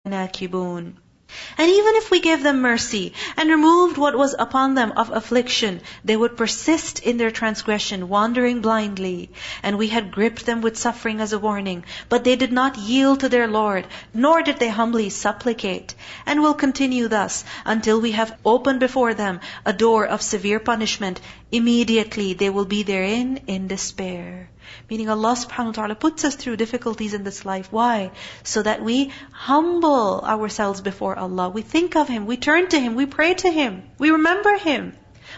نَاكِبُونَ. And even if we gave them mercy and removed what was upon them of affliction, they would persist in their transgression, wandering blindly. And we had gripped them with suffering as a warning, but they did not yield to their Lord, nor did they humbly supplicate. And will continue thus until we have opened before them a door of severe punishment. Immediately they will be therein in despair. Meaning Allah subhanahu wa ta'ala puts us through difficulties in this life. Why? So that we humble ourselves before Allah. We think of Him, we turn to Him, we pray to Him, we remember Him.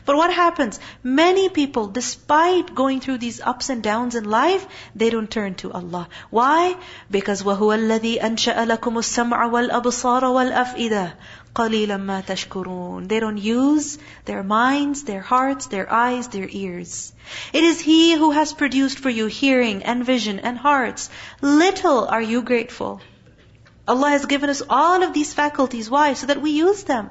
But what happens? Many people, despite going through these ups and downs in life, they don't turn to Allah. Why? Because وَهُوَ الَّذِي أَنْشَأَ لَكُمُ السَّمْعَ وَالْأَبْصَارَ وَالْأَفْئِدَةَ قَلِيلًا مَا تَشْكُرُونَ. They don't use their minds, their hearts, their eyes, their ears. It is He who has produced for you hearing and vision and hearts. Little are you grateful. Allah has given us all of these faculties. Why? So that we use them.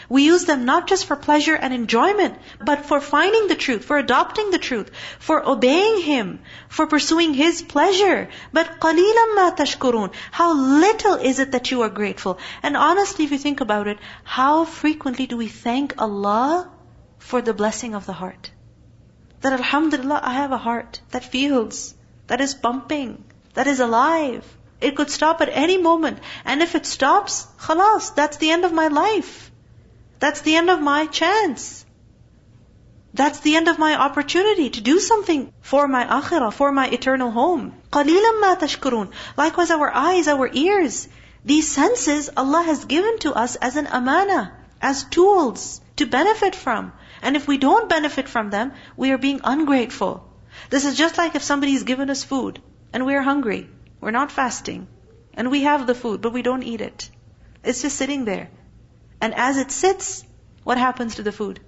We use them not just for pleasure and enjoyment, but for finding the truth, for adopting the truth, for obeying Him, for pursuing His pleasure. But قَلِيلًا مَا تَشْكُرُونَ. How little is it that you are grateful? And honestly, if you think about it, how frequently do we thank Allah for the blessing of the heart? That alhamdulillah, I have a heart that feels, that is pumping, that is alive. It could stop at any moment. And if it stops, khalas, that's the end of my life. That's the end of my chance. That's the end of my opportunity to do something for my akhirah, for my eternal home. قَلِيلًا مَا تَشْكُرُونَ. Likewise our eyes, our ears. These senses Allah has given to us as an amana, as tools to benefit from. And if we don't benefit from them, we are being ungrateful. This is just like if somebody's given us food and we're hungry. We're not fasting. And we have the food, but we don't eat it. It's just sitting there. And as it sits, what happens to the food?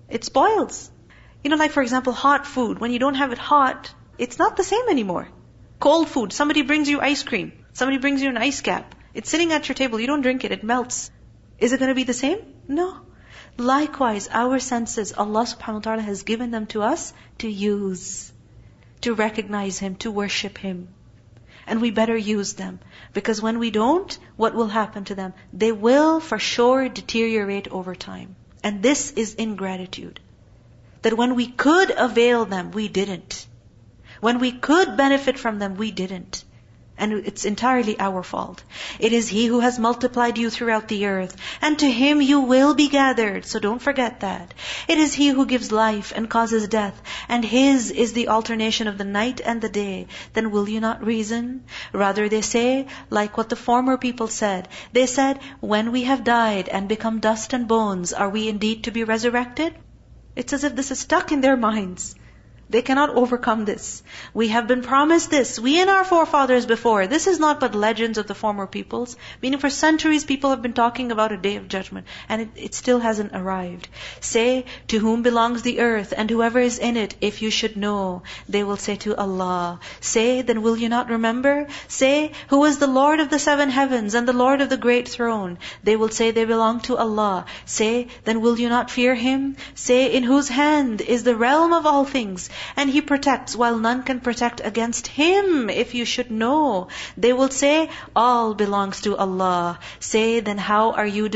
It spoils. Like for example, hot food. When you don't have it hot, it's not the same anymore. Cold food. Somebody brings you ice cream. Somebody brings you an ice cap. It's sitting at your table. You don't drink it. It melts. Is it going to be the same? No. Likewise, our senses, Allah subhanahu wa ta'ala has given them to us to use, to recognize Him, to worship Him. And we better use them. Because when we don't, what will happen to them? They will for sure deteriorate over time. And this is ingratitude. That when we could avail them, we didn't. When we could benefit from them, we didn't. And it's entirely our fault. It is He who has multiplied you throughout the earth, and to Him you will be gathered. So don't forget that. It is He who gives life and causes death, and His is the alternation of the night and the day. Then will you not reason? Rather they say, like what the former people said. They said, when we have died and become dust and bones, are we indeed to be resurrected? It's as if this is stuck in their minds. They cannot overcome this. We have been promised this. We and our forefathers before. This is not but legends of the former peoples. Meaning for centuries people have been talking about a day of judgment. And it still hasn't arrived. Say, to whom belongs the earth and whoever is in it, if you should know. They will say to Allah. Say, then will you not remember? Say, who is the Lord of the 7 heavens and the Lord of the great throne? They will say they belong to Allah. Say, then will you not fear Him? Say, in whose hand is the realm of all things? And He protects while none can protect against Him, if you should know. They will say, all belongs to Allah. Say, then how are you